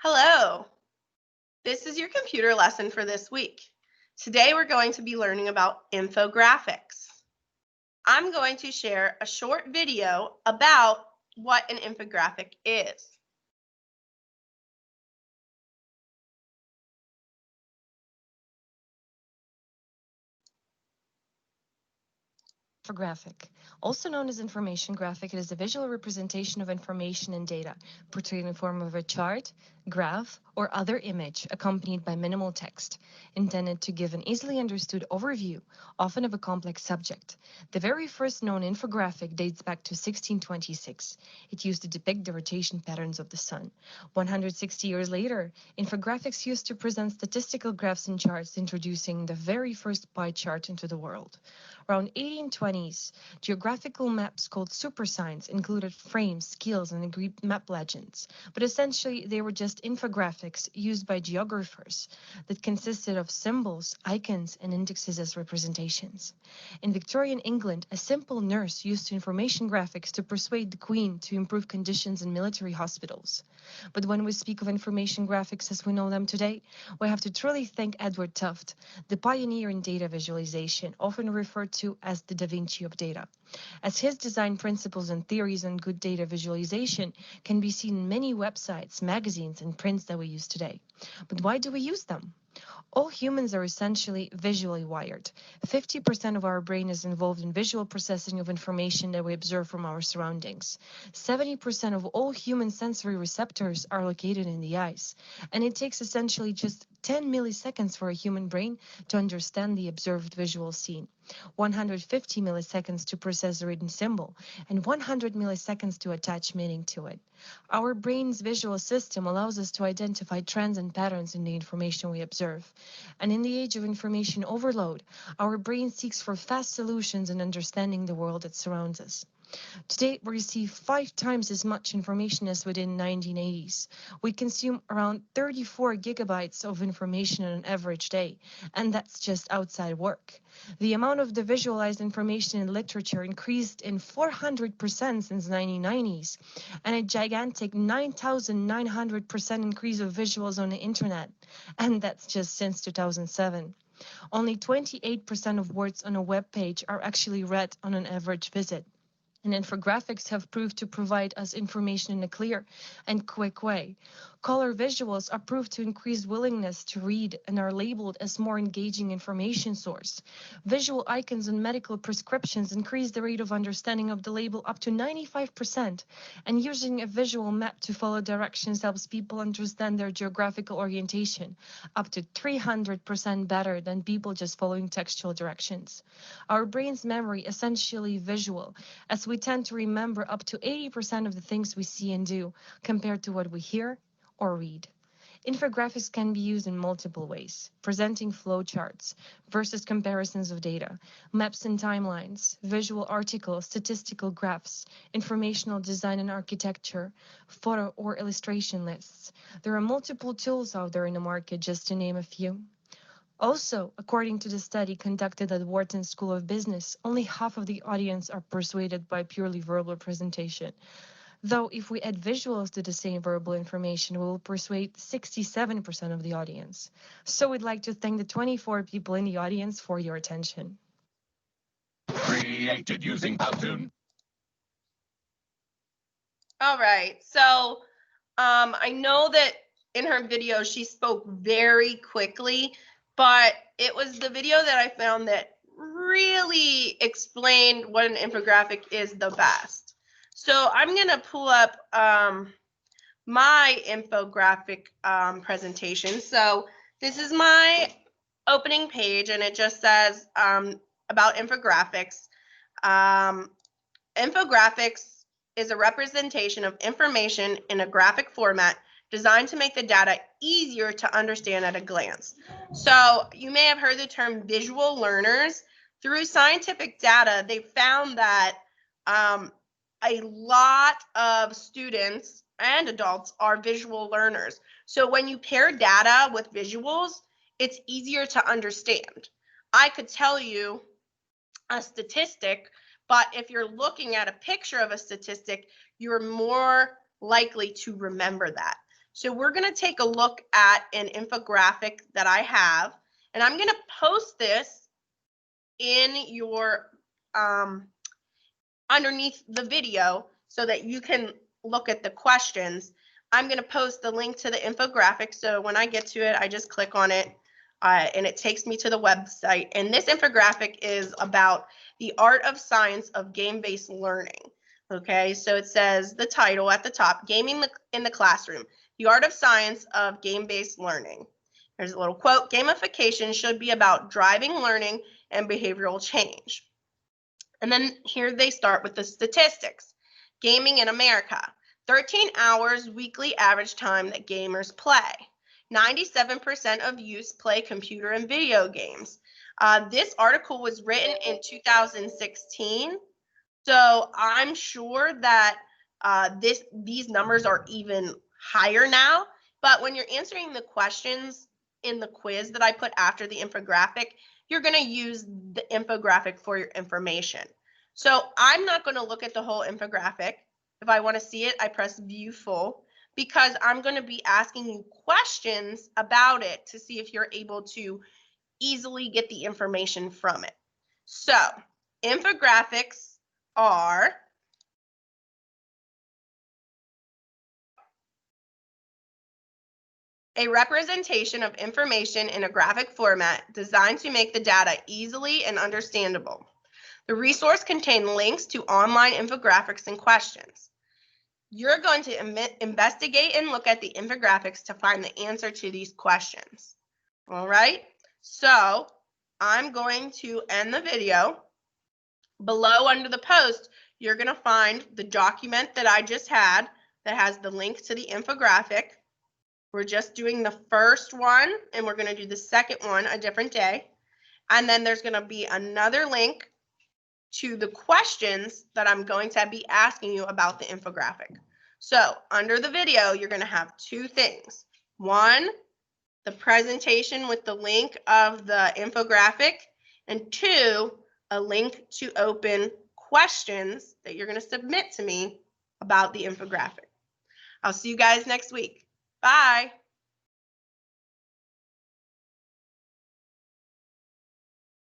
Hello, this is your computer lesson for this week. Today we're going to be learning about infographics. I'm going to share a short video about what an infographic is. Infographic, also known as information graphic, it is a visual representation of information and data, portrayed in the form of a chart, graph, or other image accompanied by minimal text, intended to give an easily understood overview, often of a complex subject. The very first known infographic dates back to 1626. It used to depict the rotation patterns of the sun. 160 years later, infographics used to present statistical graphs and charts, introducing the very first pie chart into the world. Around 1820s, geographical maps called supersigns included frames, scales, and agreed map legends, but essentially they were just infographics used by geographers that consisted of symbols, icons, and indexes as representations. In Victorian England, a simple nurse used information graphics to persuade the Queen to improve conditions in military hospitals. But when we speak of information graphics as we know them today, we have to truly thank Edward Tufte, the pioneer in data visualization, often referred to as the Da Vinci of data, as his design principles and theories on good data visualization can be seen in many websites, magazines, and prints that we use today. But why do we use them? All humans are essentially visually wired. 50% of our brain is involved in visual processing of information that we observe from our surroundings. 70% of all human sensory receptors are located in the eyes, and it takes essentially just 10 milliseconds for a human brain to understand the observed visual scene, 150 milliseconds to process a written symbol, and 100 milliseconds to attach meaning to it. Our brain's visual system allows us to identify trends and patterns in the information we observe. And in the age of information overload, our brain seeks for fast solutions in understanding the world that surrounds us. Today, we receive 5 times as much information as we did in the 1980s. We consume around 34 gigabytes of information on an average day, and that's just outside work. The amount of the visualized information in literature increased in 400% since the 1990s, and a gigantic 9,900% increase of visuals on the internet, and that's just since 2007. Only 28% of words on a web page are actually read on an average visit. And infographics have proved to provide us information in a clear and quick way. Color visuals are proved to increase willingness to read and are labeled as more engaging information source. Visual icons and medical prescriptions increase the rate of understanding of the label up to 95%. And using a visual map to follow directions helps people understand their geographical orientation up to 300% better than people just following textual directions. Our brain's memory is essentially visual, as we tend to remember up to 80% of the things we see and do compared to what we hear or read. Infographics can be used in multiple ways: presenting flowcharts versus comparisons of data, maps and timelines, visual articles, statistical graphs, informational design and architecture, photo or illustration lists. There are multiple tools out there in the market, just to name a few. Also, according to the study conducted at Wharton School of Business, only half of the audience are persuaded by purely verbal presentation. Though if we add visuals to the same verbal information, we will persuade 67% of the audience. So we'd like to thank the 24 people in the audience for your attention. Created using Powtoon. All right, so I know that in her video she spoke very quickly, but it was the video that I found that really explained what an infographic is the best. So I'm going to pull up my infographic presentation. So this is my opening page, and it just says about infographics. Infographics is a representation of information in a graphic format designed to make the data easier to understand at a glance. So you may have heard the term visual learners. Through scientific data, they found that a lot of students and adults are visual learners. So when you pair data with visuals, it's easier to understand. I could tell you a statistic, but if you're looking at a picture of a statistic, you're more likely to remember that. So we're going to take a look at an infographic that I have, and I'm going to post this in your underneath the video so that you can look at the questions. I'm going to post the link to the infographic, so when I get to it, I just click on it, and it takes me to the website. And this infographic is about the art of science of game-based learning. Okay, so it says the title at the top, Gaming in the Classroom, the art of science of game-based learning. There's a little quote, gamification should be about driving learning and behavioral change. And then here they start with the statistics. Gaming in America, 13 hours weekly average time that gamers play. 97% of youth play computer and video games. This article was written in 2016, so I'm sure that these numbers are even higher now. But when you're answering the questions in the quiz that I put after the infographic, you're going to use the infographic for your information. So I'm not going to look at the whole infographic. If I want to see it, I press view full, because I'm going to be asking you questions about it to see if you're able to easily get the information from it. So infographics are a representation of information in a graphic format designed to make the data easily and understandable. The resource contains links to online infographics and questions. You're going to investigate and look at the infographics to find the answer to these questions. All right, so I'm going to end the video. Below under the post, you're going to find the document that I just had that has the link to the infographic. We're just doing the first one, and we're going to do the second one a different day. And then there's going to be another link to the questions that I'm going to be asking you about the infographic. So under the video, you're going to have two things. One, the presentation with the link of the infographic, and two, a link to open questions that you're going to submit to me about the infographic. I'll see you guys next week. Bye.